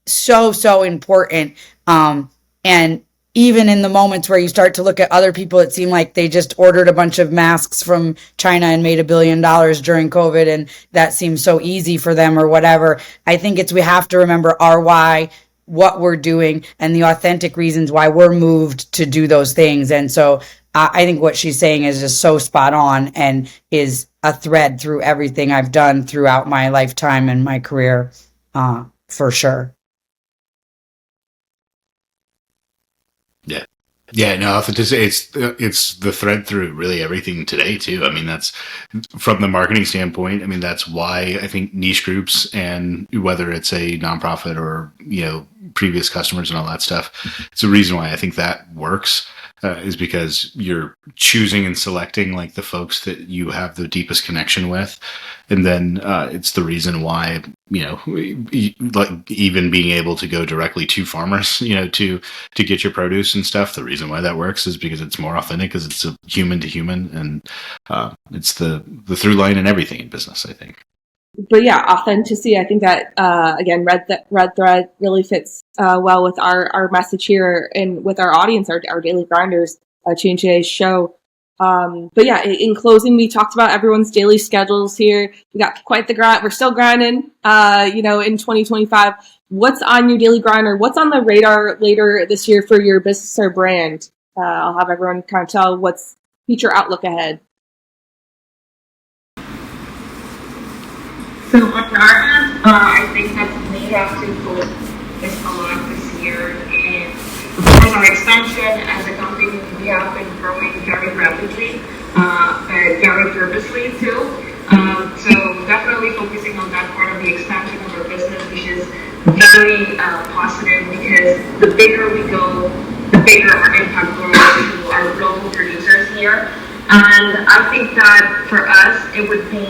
so, so important. And even in the moments where you start to look at other people, it seemed like they just ordered a bunch of masks from China and made $1 billion during COVID, and that seems so easy for them or whatever. I think we have to remember our why, what we're doing, and the authentic reasons why we're moved to do those things. And so I think what she's saying is just so spot on and is a thread through everything I've done throughout my lifetime and my career, for sure. Yeah, no, it's the thread through really everything today too. I mean, that's from the marketing standpoint. I mean, that's why I think niche groups, and whether it's a nonprofit or, previous customers and all that stuff, it's a reason why I think that works, is because you're choosing and selecting like the folks that you have the deepest connection with. And then it's the reason why, like even being able to go directly to farmers, to get your produce and stuff. The reason why that works is because it's more authentic, because it's a human to human, and it's the through line in everything in business, I think. But yeah, authenticity. I think that again, red thread really fits well with our message here and with our audience, our daily grinders, tuning today's show. But yeah, in closing, we talked about everyone's daily schedules here. We got quite the grind. We're still grinding, in 2025. What's on your daily grind, or what's on the radar later this year for your business or brand? I'll have everyone kind of tell what's future outlook ahead. So on our end, I think that we have to focus a lot this year in our expansion as a company. We have been growing very rapidly, very purposely too. So definitely focusing on that part of the expansion of our business, which is very positive, because the bigger we go, the bigger our impact grows to our global producers here. And I think that for us, it would be,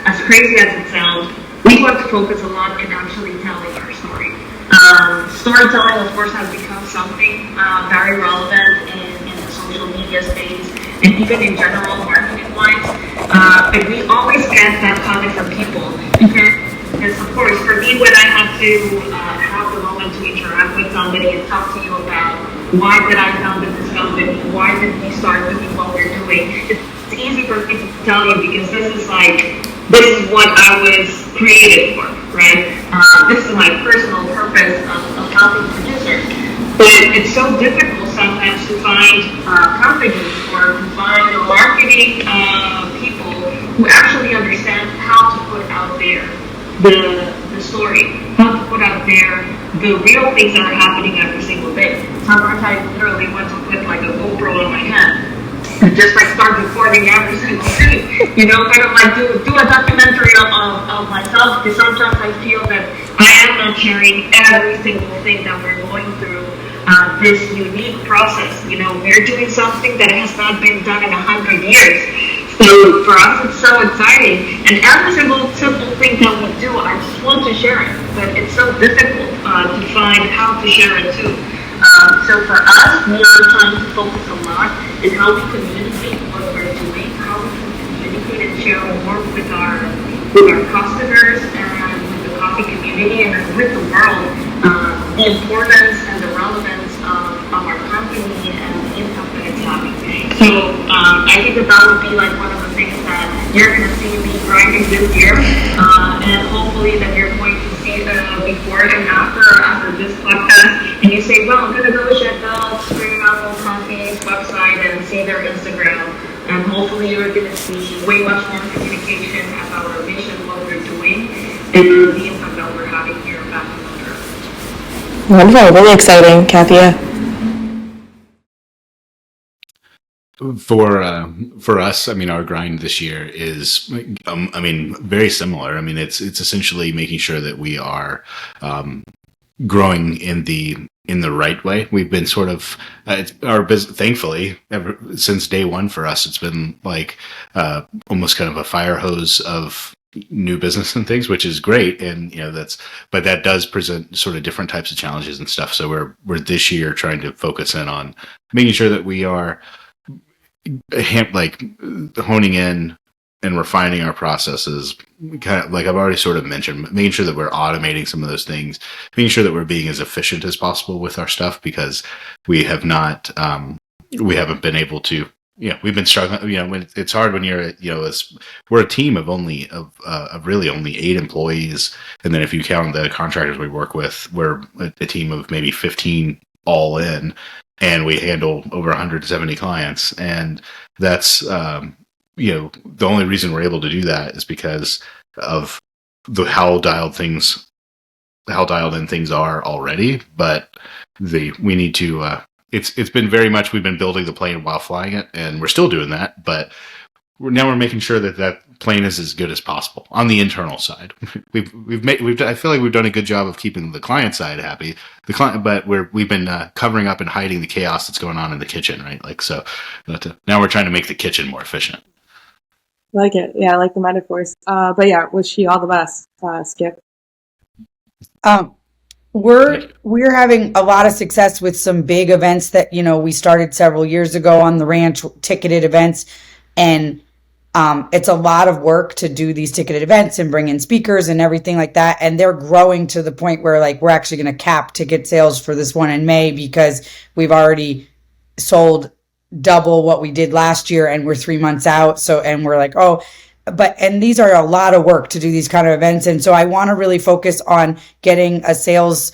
as crazy as it sounds, we want to focus a lot in actually telling our story. Storytelling, of course, has become something very relevant in the social media space, and even in general marketing-wise. But we always get that comment from people. Because, of course, for me, when I have to have the moment to interact with somebody and talk to you about why did I found this company, why did we start doing what we're doing, it's easy for me to tell you, because this is what I was created for, right? This is my personal purpose of helping producers. But it's so difficult sometimes to find companies or to find marketing people who actually understand how to put out there the story, how to put out there the real things that are happening every single day. Sometimes I literally want to put like a GoPro on my hand and just start recording every single thing, kind of do a documentary of myself, because sometimes I feel that I am not sharing every single thing that we're going through, this unique process. We're doing something that has not been done in 100 years. So for us, it's so exciting, and every single simple thing that we do, I just want to share it, but it's so difficult to find how to share it too. So for us, we are trying to focus a lot in how we communicate what we're doing, how we can communicate and share more with our customers and with the coffee community and with the world, the importance and the relevance of our company and the impact that it's having. So I think that would be one of the things that you're going to see me grinding this year, and hopefully that you're going to see before and after this podcast, and you say, well, I'm gonna go check out Spring Apple Coffee's website and see their Instagram, and hopefully you're gonna see way much more communication about our vision, what we're doing, and the impact that we're having here back in Montreal. Wonderful, really exciting, Kathya. For us, I mean, our grind this year is, very similar. I mean, it's essentially making sure that we are growing in the right way. We've been sort of our business, thankfully, ever since day one for us. It's been like almost kind of a fire hose of new business and things, which is great. And but that does present sort of different types of challenges and stuff. So we're this year trying to focus in on making sure that we are like honing in and refining our processes, kind of like I've already sort of mentioned, making sure that we're automating some of those things, making sure that we're being as efficient as possible with our stuff, because we have not, we haven't been able to, we've been struggling, when it's hard when you're, we're a team of really only 8 employees. And then if you count the contractors we work with, we're a team of maybe 15 all in. And we handle over 170 clients. And that's, the only reason we're able to do that is because of how dialed in things are already. But we need to, it's been very much, we've been building the plane while flying it, and we're still doing that. But we're making sure that plane is as good as possible on the internal side. I feel like we've done a good job of keeping the client side happy. But we've been covering up and hiding the chaos that's going on in the kitchen, right? Like, so now we're trying to make the kitchen more efficient. Like it, yeah, I like the metaphors. But yeah, wish you all the best, Skip. We're having a lot of success with some big events that we started several years ago on the ranch, ticketed events, and it's a lot of work to do these ticketed events and bring in speakers and everything like that. And they're growing to the point where we're actually going to cap ticket sales for this one in May, because we've already sold double what we did last year and we're 3 months out. So, and we're like, and these are a lot of work to do these kind of events. And so I want to really focus on getting a sales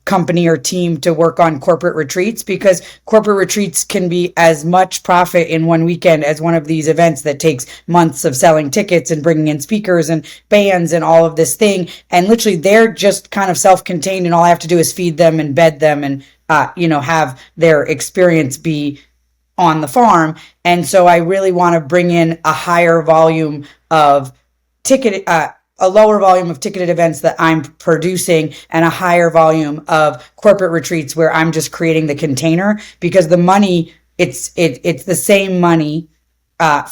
company or team to work on corporate retreats, because corporate retreats can be as much profit in one weekend as one of these events that takes months of selling tickets and bringing in speakers and bands and all of this thing. And literally they're just kind of self-contained, and all I have to do is feed them and bed them and, have their experience be on the farm. And so I really want to bring in a higher volume of a lower volume of ticketed events that I'm producing, and a higher volume of corporate retreats where I'm just creating the container, because the money, it's the same money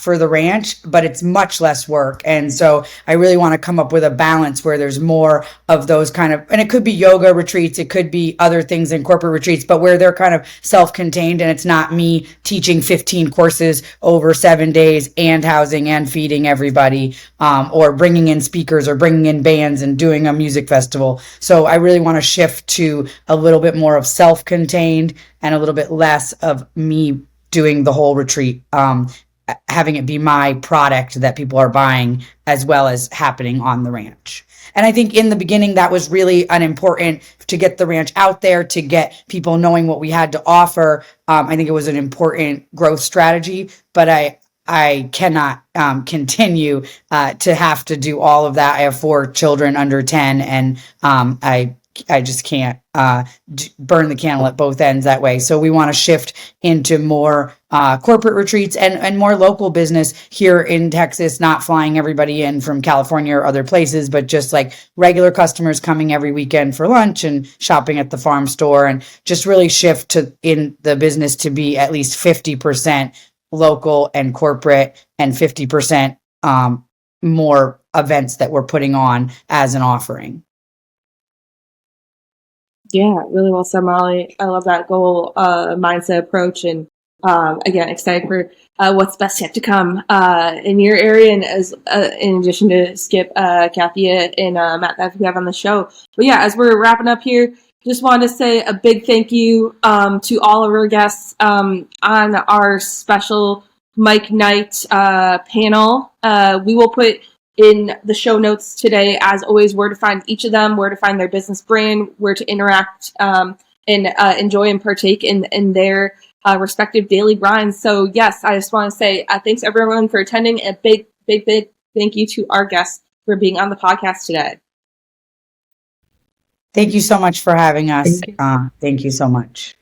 for the ranch, but it's much less work. And so I really want to come up with a balance where there's more of those kind of, and it could be yoga retreats, it could be other things in corporate retreats, but where they're kind of self-contained, and it's not me teaching 15 courses over 7 days and housing and feeding everybody, or bringing in speakers or bringing in bands and doing a music festival. So I really want to shift to a little bit more of self-contained and a little bit less of me doing the whole retreat, having it be my product that people are buying as well as happening on the ranch. And I think in the beginning that was really unimportant to get the ranch out there, to get people knowing what we had to offer. I think it was an important growth strategy, but I cannot continue to have to do all of that. I have 4 children under 10, and I just can't burn the candle at both ends that way. So we want to shift into more corporate retreats and more local business here in Texas, not flying everybody in from California or other places, but just like regular customers coming every weekend for lunch and shopping at the farm store, and just really shift in the business to be at least 50% local and corporate, and 50% more events that we're putting on as an offering. Yeah, really well said, Molly. I love that goal mindset approach, and again, excited for what's best yet to come in your area, and as in addition to Skip, Kathya, and Matt that we have on the show. But yeah, as we're wrapping up here, just wanted to say a big thank you to all of our guests on our special Mike Night panel. We will put in the show notes today, as always, where to find each of them, where to find their business brand, where to interact and enjoy and partake in their respective daily grinds. So yes, I just want to say thanks everyone for attending. A big thank you to our guests for being on the podcast today. Thank you so much for having us. Thank you so much.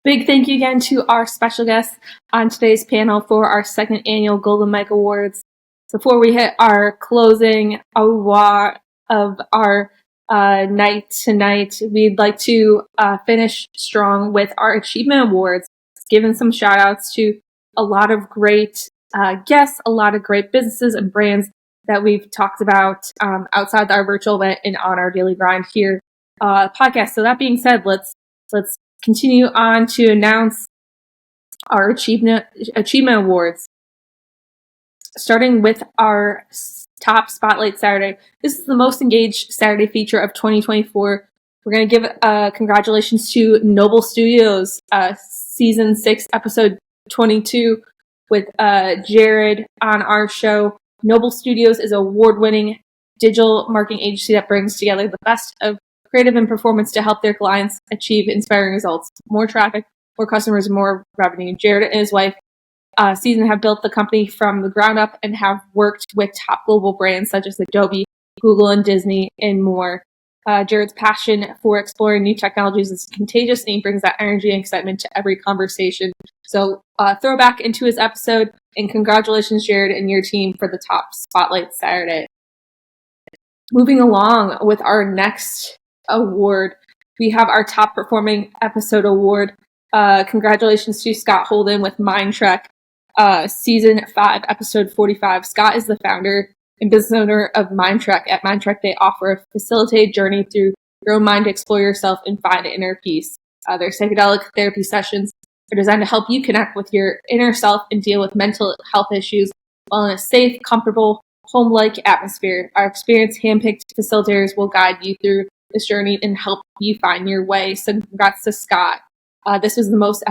Big thank you again to our special guests on today's panel for our second annual Golden Mike Awards. Before we hit our closing award of our night tonight, we'd like to finish strong with our Achievement Awards, giving some shout outs to a lot of great guests, a lot of great businesses and brands that we've talked about outside our virtual event and on our daily grind here podcast. So that being said, let's continue on to announce our Achievement Awards. Starting with our top Spotlight Saturday. This is the most engaged Saturday feature of 2024. We're going to give congratulations to Noble Studios, Season 6, Episode 22, with Jared on our show. Noble Studios is an award-winning digital marketing agency that brings together the best of creative and performance to help their clients achieve inspiring results. More traffic, more customers, more revenue. Jared and his wife, Season, have built the company from the ground up and have worked with top global brands such as Adobe, Google, and Disney, and more. Jared's passion for exploring new technologies is contagious, and he brings that energy and excitement to every conversation. So throw back into his episode, and congratulations, Jared, and your team for the top Spotlight Saturday. Moving along with our next award, we have our Top Performing Episode Award. Congratulations to Scott Holden with Mindtrek. Season 5, Episode 45. Scott is the founder and business owner of Mindtrek. At Mindtrek, they offer a facilitated journey through your own mind to explore yourself and find inner peace. Their psychedelic therapy sessions are designed to help you connect with your inner self and deal with mental health issues while in a safe, comfortable, home-like atmosphere. Our experienced, handpicked facilitators will guide you through this journey and help you find your way. So congrats to Scott. This was the most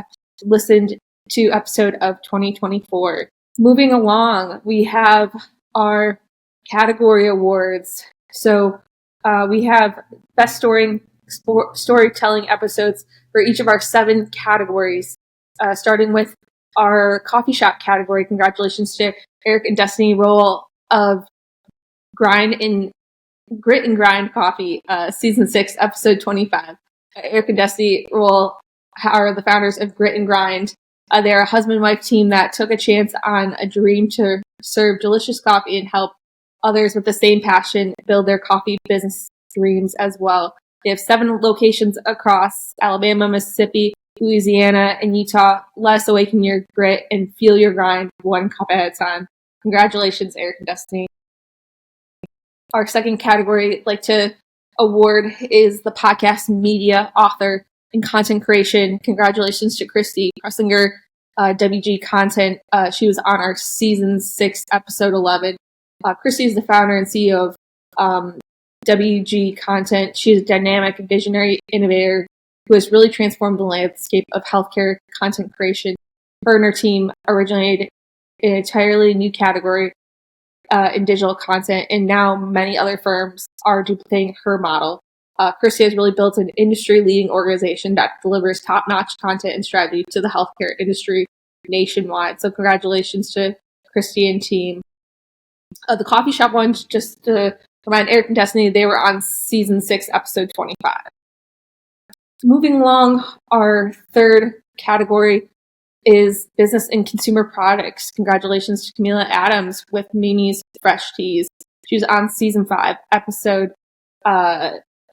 listened to episode of 2024. Moving along, we have our category awards. So we have best storytelling episodes for each of our 7 categories, starting with our coffee shop category. Congratulations to Eric and Destiny Roll of Grit and Grind Coffee, Season 6, Episode 25. Eric and Destiny Roll are the founders of Grit and Grind. They're a husband-wife team that took a chance on a dream to serve delicious coffee and help others with the same passion build their coffee business dreams as well. They have 7 locations across Alabama, Mississippi, Louisiana, and Utah. Let us awaken your grit and feel your grind one cup at a time. Congratulations, Eric and Destiny. Our second category I'd like to award is the podcast media author and content creation. Congratulations to Christy Kressinger, WG Content. She was on our Season 6, Episode 11. Christy is the founder and CEO of WG Content. She's a dynamic, visionary innovator who has really transformed the landscape of healthcare content creation. Her and her team originated an entirely new category in digital content, and now many other firms are duplicating her model. Christy has really built an industry-leading organization that delivers top-notch content and strategy to the healthcare industry nationwide. So congratulations to Christy and team. The coffee shop one, just to remind Eric and Destiny, they were on Season 6, Episode 25. Moving along, our third category is business and consumer products. Congratulations to Camila Adams with Mimi's Fresh Teas. She was on Season 5, Episode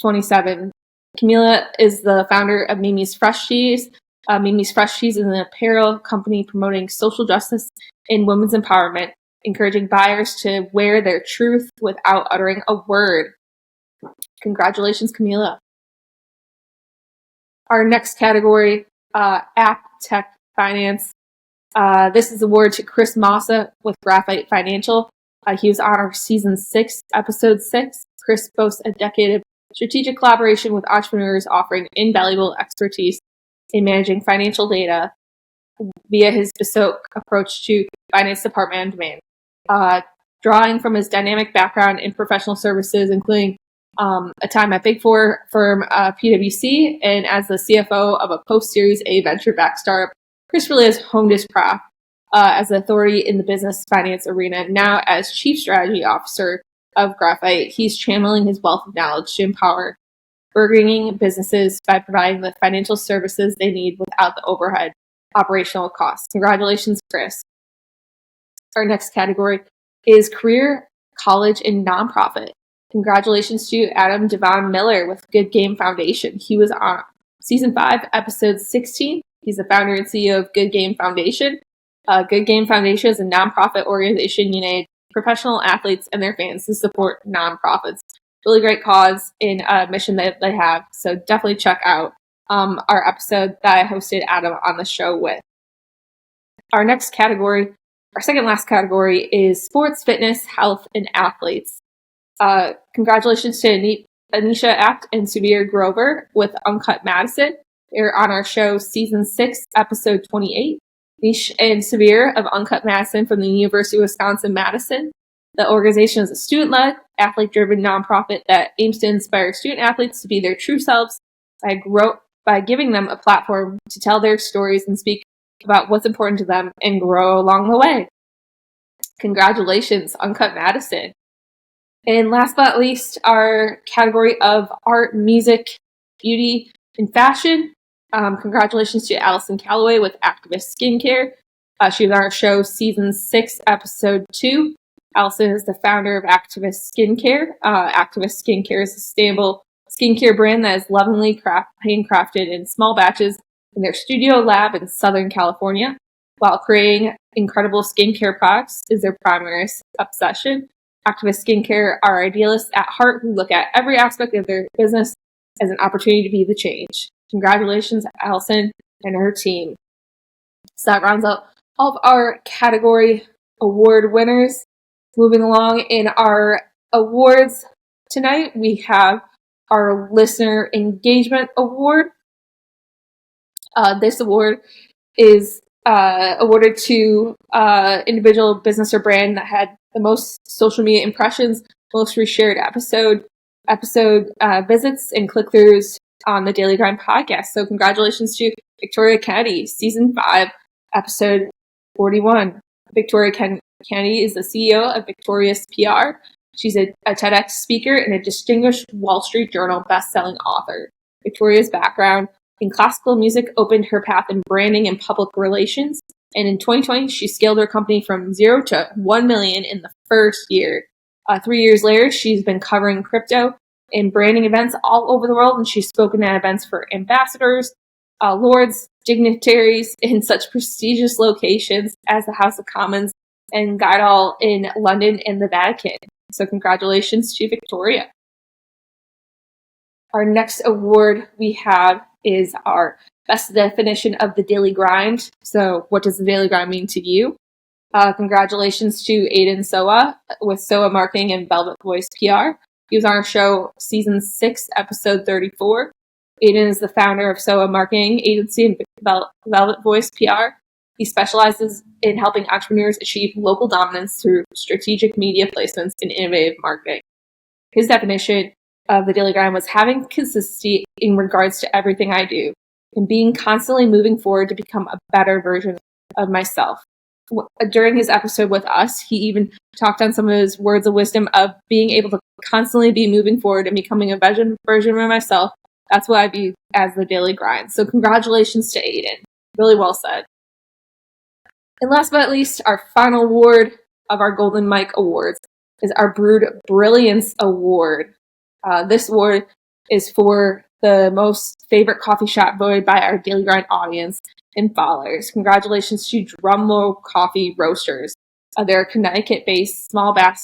27. Camila is the founder of Mimi's Fresh Teas. Mimi's Fresh Teas is an apparel company promoting social justice and women's empowerment, encouraging buyers to wear their truth without uttering a word. Congratulations, Camila. Our next category, app tech finance. This is awarded to Chris Massa with Graphite Financial. He was on our Season 6, Episode 6. Chris boasts a decade of strategic collaboration with entrepreneurs, offering invaluable expertise in managing financial data via his bespoke approach to finance department and demand. Drawing from his dynamic background in professional services, including a time at Big Four firm PwC and as the CFO of a post-Series A venture-backed startup, Chris really has honed his craft as an authority in the business finance arena. Now, as Chief Strategy Officer of Graphite, he's channeling his wealth of knowledge to empower burgeoning businesses by providing the financial services they need without the overhead operational costs. Congratulations, Chris. Our next category is career, college, and nonprofit. Congratulations to Adam Devon Miller with Good Game Foundation. He was on Season 5, Episode 16. He's the founder and CEO of Good Game Foundation. Good Game Foundation is a nonprofit organization uniting professional athletes and their fans to support nonprofits. Really great cause and mission that they have. So definitely check out our episode that I hosted Adam on the show with. Our next category, our second last category, is sports, fitness, health, and athletes. Congratulations to Anisha Apt and Sudhir Grover with Uncut Madison. They're on our show Season 6, Episode 28. Anish and Sudhir of Uncut Madison from the University of Wisconsin-Madison. The organization is a student-led, athlete-driven nonprofit that aims to inspire student athletes to be their true selves by giving them a platform to tell their stories and speak about what's important to them and grow along the way. Congratulations, Uncut Madison. And last but not least, our category of art, music, beauty, and fashion. Congratulations to Allison Calloway with Activist Skincare. She was on our show Season 6, Episode 2. Allison is the founder of Activist Skincare. Activist Skincare is a sustainable skincare brand that is lovingly handcrafted in small batches in their studio lab in Southern California. While creating incredible skincare products is their primary obsession, Activist Skincare are idealists at heart who look at every aspect of their business as an opportunity to be the change. Congratulations, Allison and her team. So that rounds out all of our category award winners. Moving along in our awards tonight, we have our Listener Engagement Award. This award is awarded to individual business or brand that had the most social media impressions, most reshared episode visits, and click-throughs on the Daily Grind podcast. So congratulations to Victoria Kennedy, Season 5, Episode 41. Victoria Kennedy is the CEO of Victorious PR. She's a TEDx speaker and a distinguished Wall Street Journal best-selling author. Victoria's background in classical music opened her path in branding and public relations, and in 2020, she scaled her company from 0 to 1 million in the first year. 3 years later, she's been covering crypto and branding events all over the world, and she's spoken at events for ambassadors, lords, dignitaries in such prestigious locations as the House of Commons and Guildhall in London and the Vatican. So congratulations to Victoria. Our next award we have is our best definition of the daily grind. So what does the daily grind mean to you? Congratulations to Aiden Soa with Soa Marketing and Velvet Voice PR. He was on our show Season 6, Episode 34. Aiden is the founder of Soa Marketing Agency and Velvet Voice PR. He specializes in helping entrepreneurs achieve local dominance through strategic media placements and innovative marketing. His definition of the daily grind was having consistency in regards to everything I do and being constantly moving forward to become a better version of myself. During his episode with us, he even talked on some of his words of wisdom of being able to constantly be moving forward and becoming a version of myself. That's what I view as the daily grind. So congratulations to Aiden. Really well said. And last but not least, our final award of our Golden Mike Awards is our Brewed Brilliance Award. This award is for the most favorite coffee shop voted by our Daily Grind audience and followers. Congratulations to Drumroll Coffee Roasters. They're a Connecticut-based small batch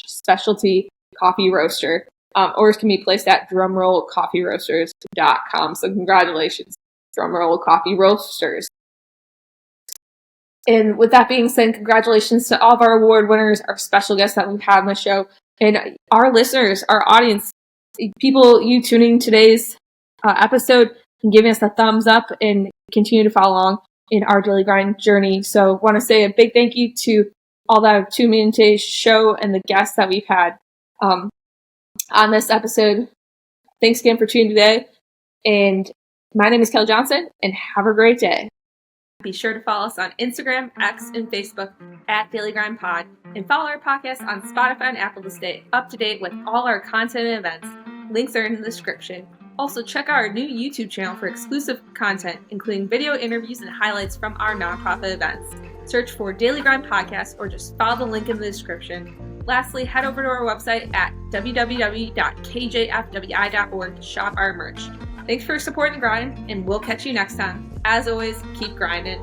specialty coffee roaster. Orders can be placed at drumrollcoffeeroasters.com. So congratulations, Drumroll Coffee Roasters. And with that being said, congratulations to all of our award winners, our special guests that we've had on the show, and our listeners, our audience, people you tuning today's episode and giving us a thumbs up and continue to follow along in our Daily Grind journey. So I want to say a big thank you to all that have tuned in today's show and the guests that we've had on this episode. Thanks again for tuning today. And my name is Kelly Johnson, and have a great day. Be sure to follow us on Instagram, X, and Facebook at Daily Grind Pod, and follow our podcast on Spotify and Apple to stay up to date with all our content and events. Links are in the description. Also, check out our new YouTube channel for exclusive content, including video interviews and highlights from our nonprofit events. Search for Daily Grind Podcast or just follow the link in the description. Lastly, head over to our website at www.kjfwi.org to shop our merch. Thanks for supporting the grind, and we'll catch you next time. As always, keep grinding.